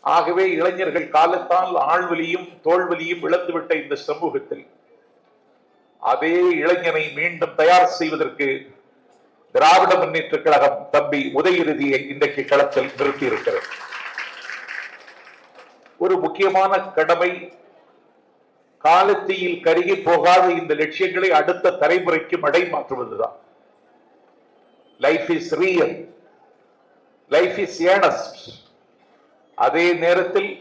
ஆகவே இளைஞர்கள் காலத்தால் ஆழ்வலியும் தோல்வலியும் இழந்துவிட்ட இந்த சமூகத்தில் அதே இளைஞனை மீண்டும் தயார் செய்வதற்கு திராவிட முன்னேற்ற கழகம் தம்பி உதயநிதியை இன்றைக்கு களத்தில் நிறுத்தி இருக்கிறது. ஒரு முக்கியமான கடமை, காலத்தீயில் கருகி போகாத இந்த லட்சியங்களை அடுத்த தலைமுறைக்கு மடை மாற்றுவதுதான். Life is real, life is earnest. அதே நேரத்தில்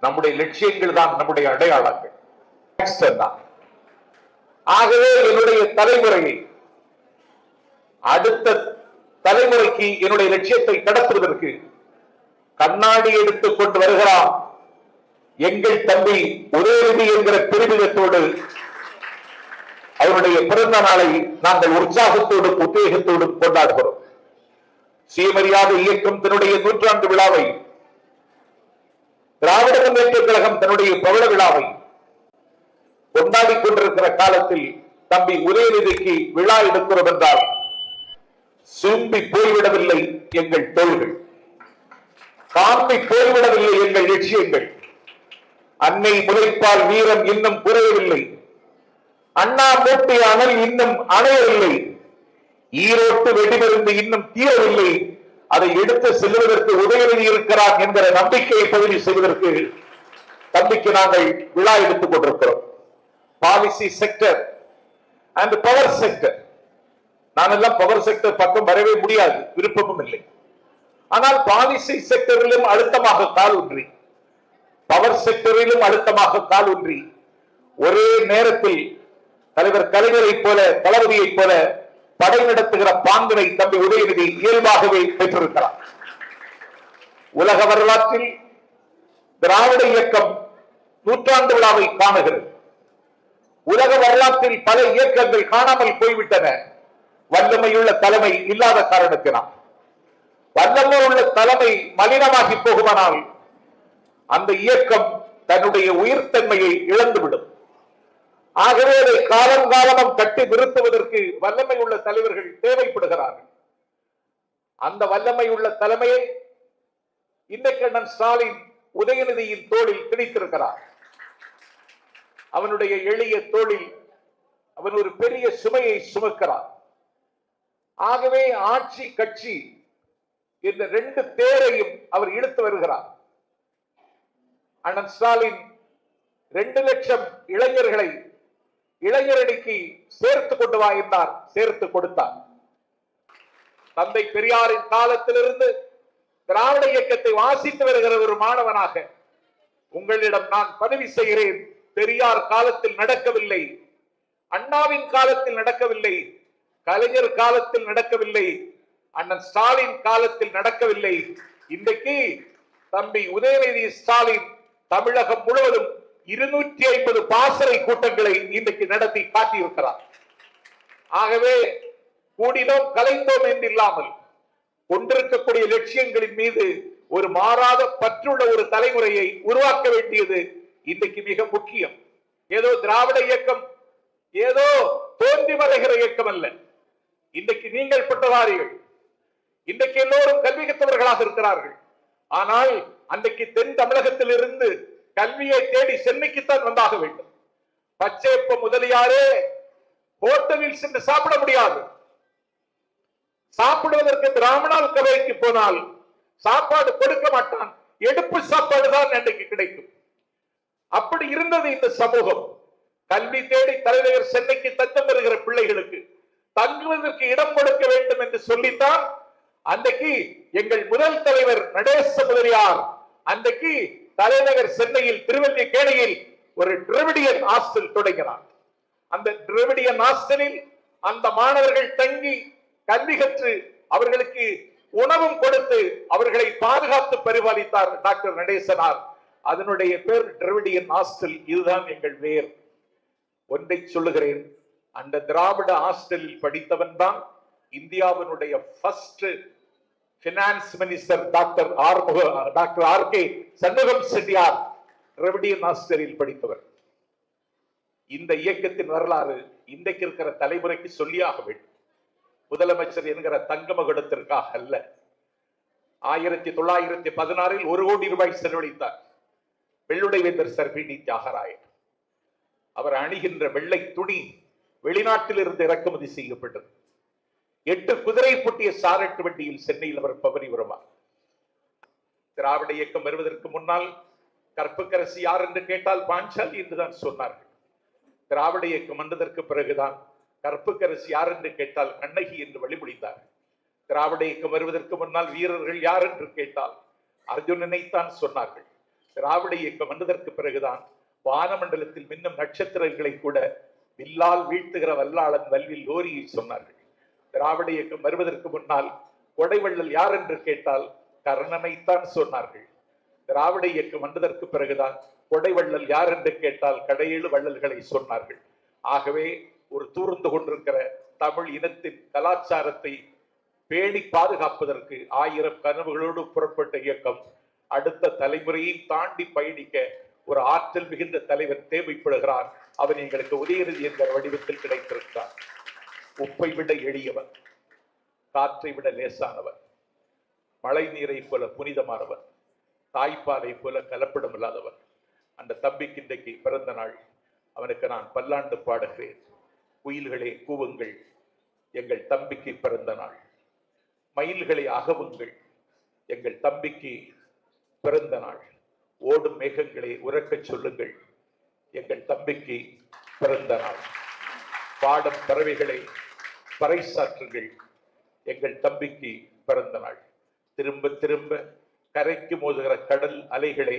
நம்முடைய லட்சியங்கள் தான் நம்முடைய அடையாளங்கள். ஆகவே என்னுடைய தலைமுறையை அடுத்த தலைமுறைக்கு என்னுடைய லட்சியத்தை கடத்துவதற்கு கண்ணாடி எடுத்துக் கொண்டு வருகிறான் எங்கள் தம்பி உதயநிதி என்கிற பெருமிதத்தோடு அவருடைய பிறந்த நாளை நாங்கள் உற்சாகத்தோடு உத்வேகத்தோடு கொண்டாடுகிறோம். சுயமரியாதை இயக்கம் தன்னுடைய 100ஆண்டு விழாவை, திராவிட முன்னேற்ற கழகம் தன்னுடைய பவள விழாவை கொண்டாடி கொண்டிருக்கிற காலத்தில் தம்பி உதயநிதிக்கு விழா எடுக்கிறோம் என்றால் சும்பி போய்விடவில்லை எங்கள் தோள்கள், காம்பி போய்விடவில்லை எங்கள் லட்சியங்கள். அன்னை முளைப்பால் வீரம் இன்னும் குறையவில்லை, அண்ணா மூட்டிய அனல் இன்னும் அணையவில்லை, ஈரோட்டு வெடிமருந்து இன்னும் தீரவில்லை. அதை எடுத்து செல்வதற்கு உதயநிதி இருக்கிறார் என்கிற நம்பிக்கையை பதிவு செய்வதற்கு தம்பிக்கு நாங்கள் விழா எடுத்துக் கொண்டிருக்கிறோம். Policy sector and power sector. நான் எல்லாம் பவர் செக்டர் பக்கம் வரவே முடியாது, விருப்பமும் இல்லை. ஆனால் பாலிசி செக்டரிலும் அழுத்தமாக கால் ஊன்றி, பவர் செக்டரிலும் அழுத்தமாக கால் ஊன்றி, ஒரே நேரத்தில் தலைவர் கலைஞரை போல, தளபதியை போல படை நடத்துகிற பாங்கினை தம்பி உதயநிதி இயல்பாகவே பெற்றிருக்கிறார். உலக வரலாற்றில் திராவிட இயக்கம் 100ஆண்டு விழாவை காணுகிறது. உலக வரலாற்றில் பல இயக்கங்கள் காணாமல் போய்விட்டன, வல்லமையுள்ள தலைமை இல்லாத காரணத்தினால். வல்லமை உள்ள தலைமை மலினமாகி போகுமானால் அந்த இயக்கம் தன்னுடைய உயிர்த்தன்மையை இழந்துவிடும். ஆகவே அதை காலங்காலமும் கட்டி நிறுத்துவதற்கு வல்லமை உள்ள தலைவர்கள் தேவைப்படுகிறார்கள். அந்த வல்லமை உள்ள தலைமையை இன்றைக்கு அண்ணன் ஸ்டாலின் உதயநிதியின் தோளில் திணித்திருக்கிறார். அவனுடைய எளிய தோளில் அவன் ஒரு பெரிய சுமையை சுமக்கிறார். ஆகவே ஆட்சி கட்சி இந்த 2 தேரையும் அவர் இழுத்து வருகிறார். அண்ணன் ஸ்டாலின் 2 லட்சம் இளைஞர்களை இளைஞரடிக்கு சேர்த்து கொண்டு வா என்றார், சேர்த்து கொடுத்தார். தந்தை பெரியாரின் காலத்திலிருந்து திராவிட இயக்கத்தை வாசித்து வருகிற ஒரு மாணவனாக உங்களிடம் நான் பதிவு செய்கிறேன். பெரியார் காலத்தில் நடக்கவில்லை, அண்ணாவின் காலத்தில் நடக்கவில்லை, கலைஞர் காலத்தில் நடக்கவில்லை, அண்ணன் ஸ்டாலின் காலத்தில் நடக்கவில்லை. இன்றைக்கு தம்பி உதயநிதி ஸ்டாலின் தமிழகம் முழுவதும் 250 பாசறை கூட்டங்களை இன்றைக்கு நடத்தி காட்டியிருக்கிறார். ஆகவே கூடினோம் கலைந்தோம் என்று இல்லாமல் கொண்டிருக்கக்கூடிய லட்சியங்களின் மீது ஒரு மாறாத பற்றுள்ள ஒரு தலைமுறையை உருவாக்க வேண்டியது இன்றைக்கு மிக முக்கியம். ஏதோ திராவிட இயக்கம் ஏதோ தோன்றி மறைகிற இயக்கம் அல்ல. இன்றைக்கு நீங்கள் பட்டதாரிகள், இன்றைக்கு எல்லோரும் கல்வி கற்றவர்களாக இருக்கிறார்கள். ஆனால் அன்றைக்கு தென் தமிழகத்தில் இருந்து கல்வியை தேடி சென்னைக்குத்தான் வந்தாக வேண்டும். பச்சையப்ப முதலியாரே ஹோட்டலில் சென்று சாப்பிட முடியாது. சாப்பிடுவதற்கு பிராமணால் கவைக்கு போனால் சாப்பாடு கொடுக்க மாட்டான், எடுப்பு சாப்பாடு தான் அன்றைக்கு கிடைக்கும். அப்படி இருந்தது இந்த சமூகம். கல்வி தேடி தலைநகர் சென்னைக்கு தஞ்சம் பெறுகிற பிள்ளைகளுக்கு தங்குவதற்கு இடம் கொடுக்க வேண்டும் என்று சொல்லித்தான் அன்றைக்கு எங்கள் முதல் தலைவர் நடேச முதலியார் அன்றைக்கு தலைநகர் சென்னையில் திருவல்லிக்கேணியில் ஒரு டிராவிடியன் ஹாஸ்டல் தொடங்கினார். அந்த டிராவிடியன் ஹாஸ்டலில் அந்த மாணவர்கள் தங்கி கல்வி கற்று அவர்களுக்கு உணவும் கொடுத்து அவர்களை பாதுகாத்து பரிபாலித்தார் டாக்டர் நடேசனார். அதனுடைய பேர் டிராவிடியன் ஹாஸ்டல். இதுதான் எங்கள் வேர். ஒன்றை சொல்லுகிறேன், அந்த திராவிட ஹாஸ்டலில் படித்தவன் தான் இந்தியாவினுடைய first finance minister doctor RK. Shanmugam Chettiar Dravidian ஹாஸ்டலில் படித்தவர். இந்த இயக்கத்தின் வரலாறு இன்றைக்கு இருக்கிற தலைமுறைக்கு சொல்லியாக வேண்டும். முதலமைச்சர் என்கிற தங்கமகுடத்திற்காக அல்ல, 1916 1 கோடி ரூபாய் செலவழித்தார் வெள்ளுடை வேந்தர் சர் பி டி தியாகராயர். அவர் அணிகின்ற வெள்ளை துணி வெளிநாட்டில் இருந்து இறக்குமதி செய்யப்பட்டது. 8 குதிரை பூட்டிய சாரட்டு வண்டியில் சென்னையில் அவர் பவனி வருவார். திராவிட இயக்கம் வருவதற்கு முன்னால் கற்புக்கரசி யார் என்று கேட்டால் பாஞ்சாலி என்றுதான் சொன்னார்கள். திராவிட இயக்கம் வந்ததற்கு பிறகுதான் கற்புக்கரசி யார் என்று கேட்டால் கண்ணகி என்று வழிமொழிந்தார்கள். திராவிட இயக்கம் வருவதற்கு முன்னால் வீரர்கள் யார் என்று கேட்டால் அர்ஜுனனைத்தான் சொன்னார்கள். திராவிட இயக்கம் வந்ததற்கு பிறகுதான் வானமண்டலத்தில் மின்னும் நட்சத்திரங்களை கூட வில்லால் வீழ்த்துகிற வல்லாளன் வல்வில் லோரியை சொன்னார்கள். திராவிட இயக்கம் வருவதற்கு முன்னால் கொடைவள்ளல் யார் என்று கேட்டால் கர்ணனைத்தான் சொன்னார்கள். திராவிட இயக்கம் வந்ததற்கு பிறகுதான் கொடைவள்ளல் யார் என்று கேட்டால் கடையேழு வள்ளல்களை சொன்னார்கள். ஆகவே ஒரு தூர்ந்து கொண்டிருக்கிற தமிழ் இனத்தின் கலாச்சாரத்தை பேணி பாதுகாப்பதற்கு 1000 கனவுகளோடு புறப்பட்ட இயக்கம் அடுத்த தலைமுறையை தாண்டி பயணிக்க ஒரு ஆற்றல் மிகுந்த தலைவர் தேவைப்படுகிறார். அவர் எங்களுக்கு உதயநிதி என்ற வடிவத்தில் கிடைத்திருக்கிறார். உப்பை விட எளியவர், காற்றை விட லேசானவர், மழை நீரை போல புனிதமானவர், தாய்ப்பாலை போல கலப்படம் இல்லாதவர். அந்த தம்பிக்கு இன்றைக்கு பிறந்த நாள். அவனுக்கு நான் பல்லாண்டு பாடுகிறேன். குயில்களே கூவுங்கள், எங்கள் தம்பிக்கு பிறந்த நாள். மயில்களை அகவுங்கள், எங்கள் தம்பிக்கு பிறந்த நாள். ஓடும் மேகங்களை உறக்கச் சொல்லுங்கள், எங்கள் தம்பிக்கு பிறந்த நாள். பாடும் பறவைகளை பறைசாற்றுங்கள், எங்கள் தம்பிக்கு பிறந்த நாள். திரும்ப திரும்ப கரைக்கு மோதுகிற கடல் அலைகளை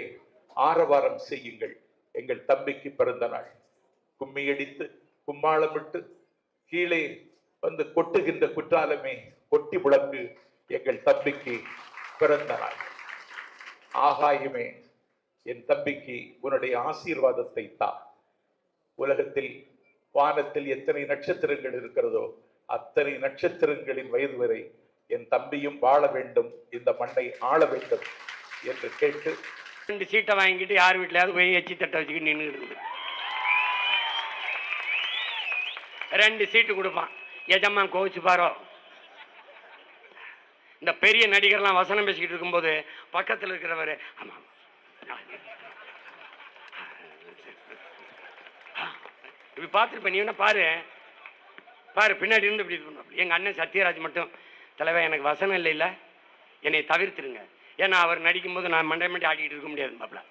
ஆரவாரம் செய்யுங்கள், எங்கள் தம்பிக்கு பிறந்த நாள். கும்மியடித்து கும்மாளமிட்டு கீழே வந்து கொட்டுகின்ற குற்றாலமே கொட்டி முழங்கு, எங்கள் தம்பிக்கு பிறந்த நாள். ஆகாயமே, என் தம்பிக்கு உன்னுடைய ஆசீர்வாதத்தை தா. உலகத்தில் வானத்தில் எத்தனை நட்சத்திரங்கள் இருக்கிறதோ அத்தனை நட்சத்திரங்களின் வயது வரை என் தம்பியும் வாழ வேண்டும், இந்த மண்ணை ஆள வேண்டும் என்று கேட்டு 2 சீட்டை வாங்கிட்டு யார் வீட்டிலாவது போய் எச்சி தட்டை வச்சுக்கிட்டு நின்று 2 சீட்டு கொடுப்பான். எஜம்மா கோவிச்சு பாரோ. இந்த பெரிய நடிகர்லாம் வசனம் பேசிக்கிட்டு இருக்கும்போது பக்கத்தில் இருக்கிறவர் ஆமா இப்படி பார்த்துருப்ப. நீ என்ன பாரு பாரு பின்னாடி இருந்து இப்படி இது. எங்கள் அண்ணன் சத்யராஜ் மட்டும் தலைவர் எனக்கு வசனம் இல்லை இல்லை என்னை தவிர்த்துருங்க, ஏன்னா அவர் நடிக்கும்போது நான் மண்டை மண்டி ஆட்டிகிட்டு இருக்க முடியாது பாப்ல.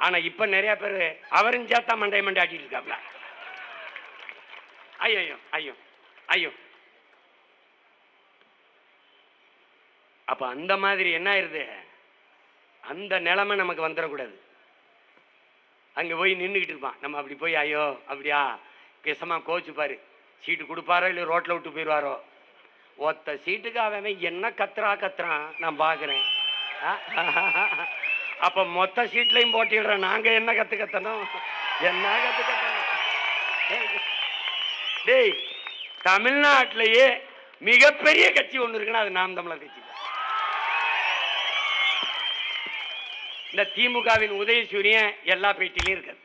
ஆனால் இப்போ நிறையா பேர் அவரும் சேர்த்தா மண்டை மண்டி ஆட்டிகிட்டு இருக்காப்ல. ஐயோ ஐயோ ஐயோ. அப்போ அந்த மாதிரி என்ன ஆயிருது, அந்த நிலைமை நமக்கு வந்துடக்கூடாது. அங்கே போய் நின்றுக்கிட்டு இருப்பான், நம்ம அப்படி போய் ஐயோ அப்படியா பேசமாக கோச்சு பாரு, சீட்டு கொடுப்பாரோ இல்லை ரோட்டில் விட்டு போயிடுவாரோ. ஒத்த சீட்டுக்கு அவன் என்ன கத்துறான் நான் பார்க்குறேன். அப்போ மொத்த சீட்லையும் போட்டிடுறேன். நாங்கள் என்ன கற்றுக்கத்தணும், என்ன கற்றுக்கத்தணும்? டேய், தமிழ்நாட்டிலேயே மிகப்பெரிய கட்சி ஒன்று இருக்குன்னா அது நாம் தமிழர் கட்சி. இந்த திமுகவின் உதயசூரியன் எல்லா பேட்டிலையும் இருக்காது,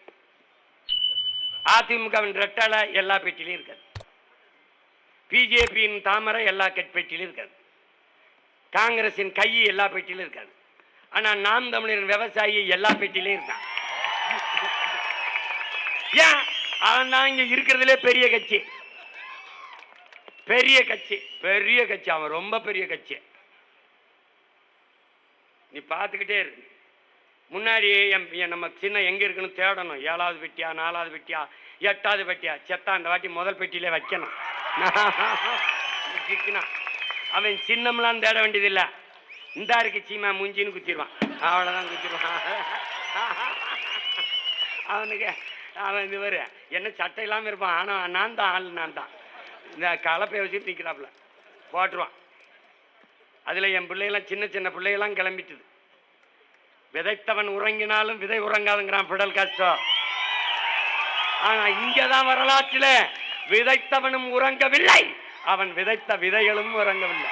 அதிமுகவின் ரெட்டலை எல்லா பேட்டிலையும் இருக்காது, பிஜேபியின் தாமரை எல்லா பேட்டிலும் இருக்காது, காங்கிரசின் கை எல்லா பேட்டிலும் இருக்காது. ஆனா நாம் தமிழரின் விவசாயி எல்லா பேட்டிலையும் இருக்கான். ஏன்? அவன் தான் இங்க இருக்கிறதுலே பெரிய கட்சி, பெரிய கட்சி, பெரிய கட்சி. அவன் ரொம்ப பெரிய கட்சி. நீ பார்த்துக்கிட்டே இருக்கு. முன்னாடி நம்ம சின்ன எங்க இருக்குன்னு தேடணும். 7வது பெட்டியா, 4வது பெட்டியா, 8வது பெட்டியா, செத்தா அந்த வாட்டி முதல் பெட்டியிலே வைக்கணும். அவன் சின்னம்லாம் தேட வேண்டியதில்லை. இந்த இருக்கு சீமா மூஞ்சின்னு குத்திடுவான், அவ்வளோதான் குத்திடுவான். அவனுக்கு அவன் இது வரு என்ன சட்டை இல்லாமல் இருப்பான். ஆனால் நான் தான் ஆள், நான் தான் இந்த கலப்பை வச்சுட்டு நிற்கிறாப்புல போட்டுருவான். அதில் என் பிள்ளைகளாம் சின்ன சின்ன பிள்ளைகளாம் கிளம்பிட்டுது. விதைத்தவன் உறங்கினாலும் விதை உறங்காதுங்கிறான் பிடல் காஸ்ட்ரோ. ஆனா இங்கதான் வரலாற்றில் விதைத்தவனும் உறங்கவில்லை, அவன் விதைத்த விதைகளும் உறங்கவில்லை.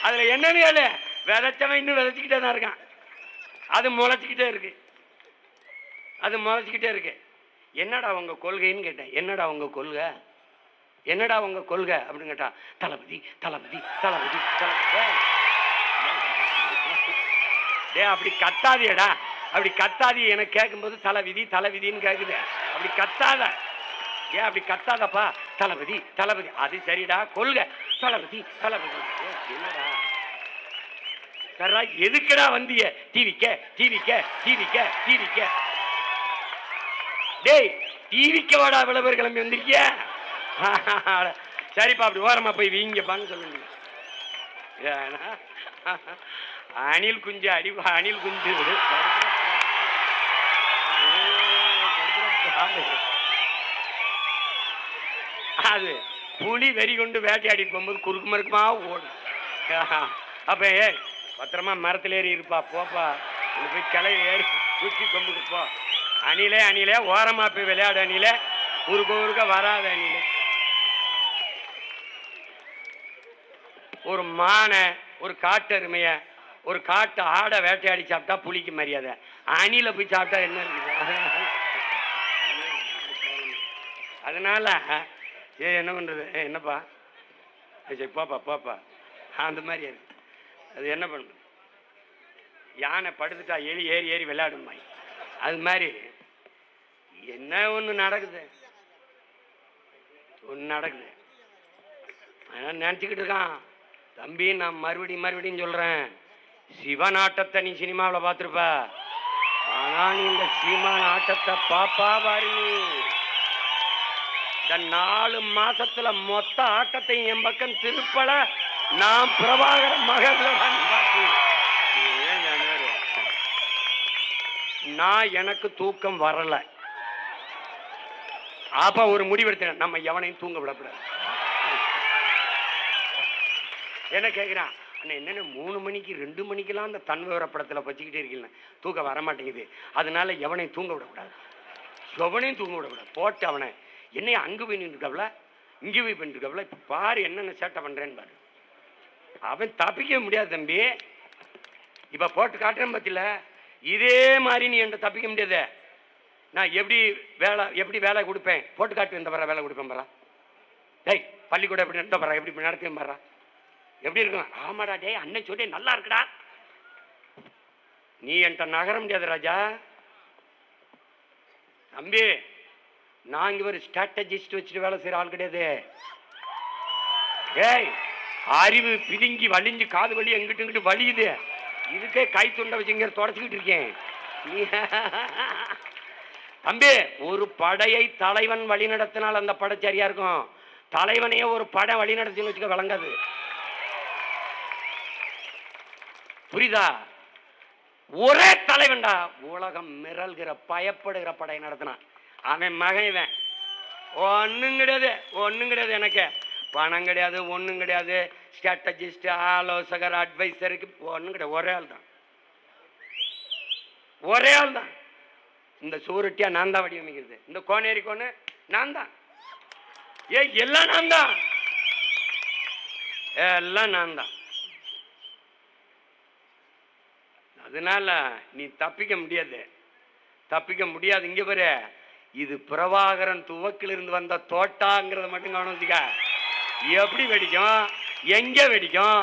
அதுல என்னன்னு கேளு, விதைச்சவன் இன்னும் விதைச்சுக்கிட்டே தான் இருக்கான். அது முளைச்சிக்கிட்டே இருக்கு, அது முளைச்சிக்கிட்டே இருக்கு. என்னடா உங்க கொள்கைன்னு கேட்டேன். என்னடா உங்க கொள்கை? என்னடா உங்க கொள்கை அப்படின்னு கேட்டா, தளபதி தளபதி தளபதி தளபதி. டே அப்படி கத்தாதியடா, அப்படி கத்தாதி. எனக்கு கேட்கும்போது தலைவிதி தலைவிதின்னு கேட்குது. அப்படி கத்தாத, ஏன் அப்படி கத்தாதப்பா? தளபதி தளபதி. அது சரிடா, கொள்கை தளபதி தளபதி. என்னடா சரா, எதுக்குடா வந்திய? டிவிக்க டிவிக்க டிவிக்க டிவிக்க. டேய் டிவிக்க வாடா, இவ்வளவு பேர் கிளம்பி வந்திருக்கிய. சரிப்பா, அப்படி ஓரமா போய் வீங்கப்பான்னு சொல்லுங்க. அணில் குஞ்சு அடி, அணில் குஞ்சு. அது புலி வெறி கொண்டு வேட்டையாடி போகும்போது குறுக்கு மறுக்குமா ஓடும். அப்ப பத்திரமா மரத்துல ஏறி இருப்பா, போப்பா போய் கிளை ஏறி குச்சி கொம்புக்கு போ. அணிலே அணிலே ஓரமா போய் விளையாடு. அணிலே ஊருக்க ஊருக்க வராத. அணிலே ஒரு மானை, ஒரு காட்டெருமைய, ஒரு காட்டு ஆடை வேட்டையாடி சாப்பிட்டா புலிக்கு மரியாதை. அணில போய் சாப்பிட்டா என்ன இருக்குது? அதனால என்ன பண்றது? என்னப்பா சரி போப்பா போப்பா, அந்த மாதிரி அது என்ன பண்ணுது? யானை படுத்துட்டா எலி ஏறி ஏறி விளையாடுமா, அது மாதிரி என்ன ஒண்ணு நடக்குது, ஒண்ணு நடக்குது. நினைச்சுக்கிட்டு இருக்கான் தம்பி. நான் மறுபடியும் சொல்றேன், சிவன் ஆட்டத்தை நீ சினிமாவில் பார்த்துருப்ப, ஆனா நீ இந்த சீமான் ஆட்டத்தை பாப்பா பாரு. நீ இந்த 4 மாசத்துல மொத்த ஆட்டத்தையும் என் பக்கம் திருப்பல. நான் பிரபாகர மகன். நான் எனக்கு தூக்கம் வரல. அப்ப ஒரு முடிவெடுத்தேன், நம்ம எவனையும் தூங்க விடக்கூடாது. என்ன கேட்கிறான், என்னென்ன 3 மணிக்கு 2 மணிக்கெல்லாம் அந்த தன்விவர படத்துல வச்சுக்கிட்டே இருக்கீங்க, தூக்கம் வரமாட்டேங்குது. அதனால எவனையும் தூங்க விடக்கூடாது, எவனையும் தூங்க விடக்கூடாது. போட்டு அவனை என்னைய அங்கு போய் நின்றுக்கவல, இங்கே போய் பண்ணிருக்கவல. இப்ப பாரு என்னென்ன சேட்டை பண்றேன்னு பாரு. அவன் தப்பிக்க முடியாது தம்பி. இப்ப போட்டு காட்டுறேன் பத்தில, இதே மாதிரி நீ என்கிட்ட தப்பிக்க முடியாது. நான் எப்படி வேலை கொடுப்பேன், போட்டு காட்டு இந்த வேலை கொடுப்பேன் பாரா. டேய் பள்ளிக்கூடம் எப்படி நடத்த பாரா, எப்படி நடத்துவேன் பாரா, எப்படி இருக்கும்? ஆமாடா டேய் அண்ணன் சொல்லி நல்லா இருக்குடா. நீ என்கிட்ட நகர முடியாது ராஜா. தம்பி நான் இங்க ஒரு ஸ்ட்ராட்டஜிஸ்ட் வச்சுட்டு வேலை செய்யற ஆள் கிடையாது. ஏய் அறிவு பிதுங்கி வலிஞ்சு காது வலி எங்கிட்டு இங்கிட்டு வலியுது. இதுக்கே கை துண்டை வச்சுங்க தொடச்சுக்கிட்டு இருக்கேன். தம்பி ஒரு படையை தலைவன் வழி நடத்தினால் அந்த படை சரியா இருக்கும். தலைவனையே ஒரு படை வழி நடத்தின்னு வச்சுக்க விளங்காது. புரியுதா? ஒரே தலைவன்டா உலகம் மிரல்கிற பயப்படுகிற படை நடத்தினான். அவன் மகன் ஒன்னும் கிடையாது. எனக்கு பணம் கிடையாது, ஒன்றும் கிடையாது. ஸ்ட்ராட்டஜிஸ்ட், ஆலோசகர், அட்வைசருக்கு ஒன்றும் கிடையாது. ஒரே ஆள் தான். இந்த சூருட்டியா நான் தான் வடிவமைக்கிறது. இந்த கோனேரி கோனு நான் தான். எல்லாம் நான் தான், எல்லாம் நான் தான். அதனால நீ தப்பிக்க முடியாது. இங்க பாரு, இது பிரபாகரன் துவக்கிலிருந்து வந்த தோட்டாங்கிறத மட்டும் கவனிச்சுக்க. எப்படி வெடிக்கும், எங்க வெடிக்கும்,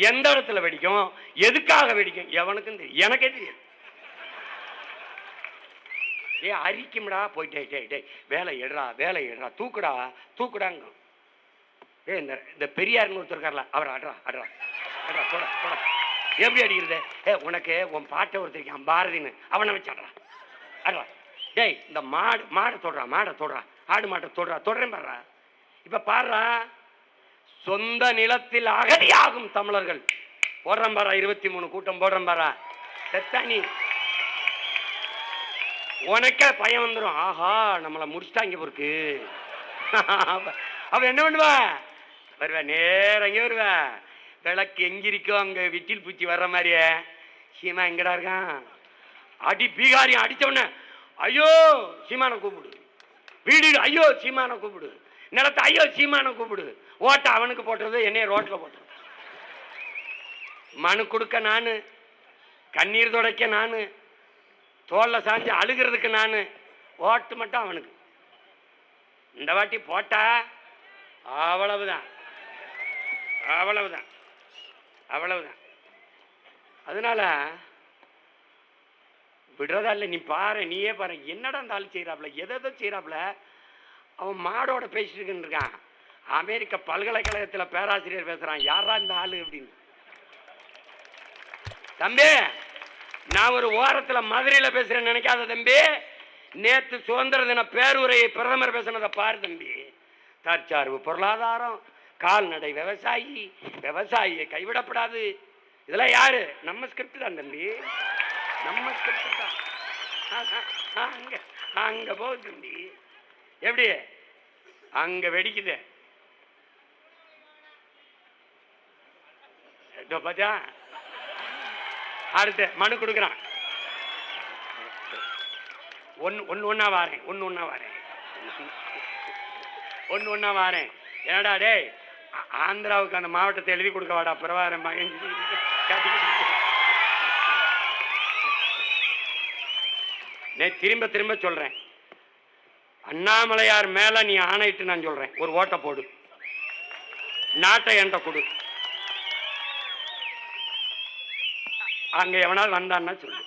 எந்த இடத்துல வெடிக்கும், எதுக்காக வெடிக்கும் எவனுக்கும் தெரியும், எனக்கே தெரியும். அரிக்கும்டா போயிட்டே வேலை எடுறா தூக்குடாங்க. இந்த பெரியார்னு ஒருத்தர் இருக்கார்ல, அவர் அட்ரா போட எப்படி அடிக்கிறது? உனக்கு உன் பாட்டை ஒருத்தர் பாரதின்னு அவனை வச்சு அட்ரா. டேய் இந்த மாடை தொடுறா, ஆடு மாட்டை தொடரேன் பாடுறா. இப்ப பாடுறா, சொந்த நிலத்தில் அகதியாகும் தமிழர்கள் போடுறேன் பாரா. 23 கூட்டம் போடுறேன் பாரா. செத்தானி உனக்கே பயம் வந்துடும். ஆஹா நம்மளை முடிச்சுட்டாங்க பொறுக்கு. அவ என்ன பண்ணுவா? வருவேன் நேரம் எங்கே வருவேன், விளக்கு எங்கிருக்கோ அங்க விட்டில் பூச்சி வர்ற மாதிரியே. சீமா எங்கடா இருக்கான்? அடி பீகாரியம் அடிச்ச உடனே ஐயோ சீமான கூப்பிடு, வீடு ஐயோ சீமான கூப்பிடு, நிலத்தை ஐயோ சீமான கூப்பிடு. ஓட்ட அவனுக்கு போட்டுறது, என்னைய ரோட்ல போட்டுறது. மனு கொடுக்க நானு, கண்ணீர் துடைக்க நானு, தோல்ல சாஞ்சு அழுகிறதுக்கு நானு, ஓட்டு மட்டும் அவனுக்கு. இந்த வாட்டி போட்டா அவ்வளவுதான், அவ்வளவுதான், அவ்வளவுதான். அதனால விடுறதா இல்லை. நீ பாரு, நீயே பாரு, என்னடா அந்த ஆள் செய்யறாப்ல, எதை செய்யறாப்ல. அவன் மாடோட பேசிட்டு இருக்கான். அமெரிக்க பல்கலைக்கழகத்தில் பேராசிரியர் பேசுறான், யாரா இந்த ஆளு அப்படின்னு. தம்பி, நான் ஒரு ஓரத்தில் மதுரையில் பேசுறேன்னு நினைக்காத தம்பி. நேற்று சுதந்திர தின பேருரையை பிரதமர் பேசினதை பாரு தம்பி. தற்சார்பு பொருளாதாரம், கால்நடை விவசாயி, விவசாயியை கைவிடப்படாது. இதெல்லாம் யாரு? நம்ம ஸ்கிரிப்ட் தான் தம்பி, நம்ம ஸ்கிரிப்ட் தான். அங்க அங்க போகுது தம்பி. எப்படி அங்க வெடிக்குது பாத்தியா? அடுத்து மனு கொடுக்குறான். ஒன்னா வாரேன். ஏடா டே, ஆந்திராவுக்கு அந்த மாவட்டத்தை எழுதி கொடுக்க வாடா, பிரவாரம் திரும்ப திரும்ப சொல்றேன். அண்ணாமலையார் மேல நீ ஆணையிட்டு நான் சொல்றேன், ஒரு ஓட்டை போடு, நாட்டை என்கிட்ட கொடு. அங்க எவனாவது வந்தான்னா சொல்லு.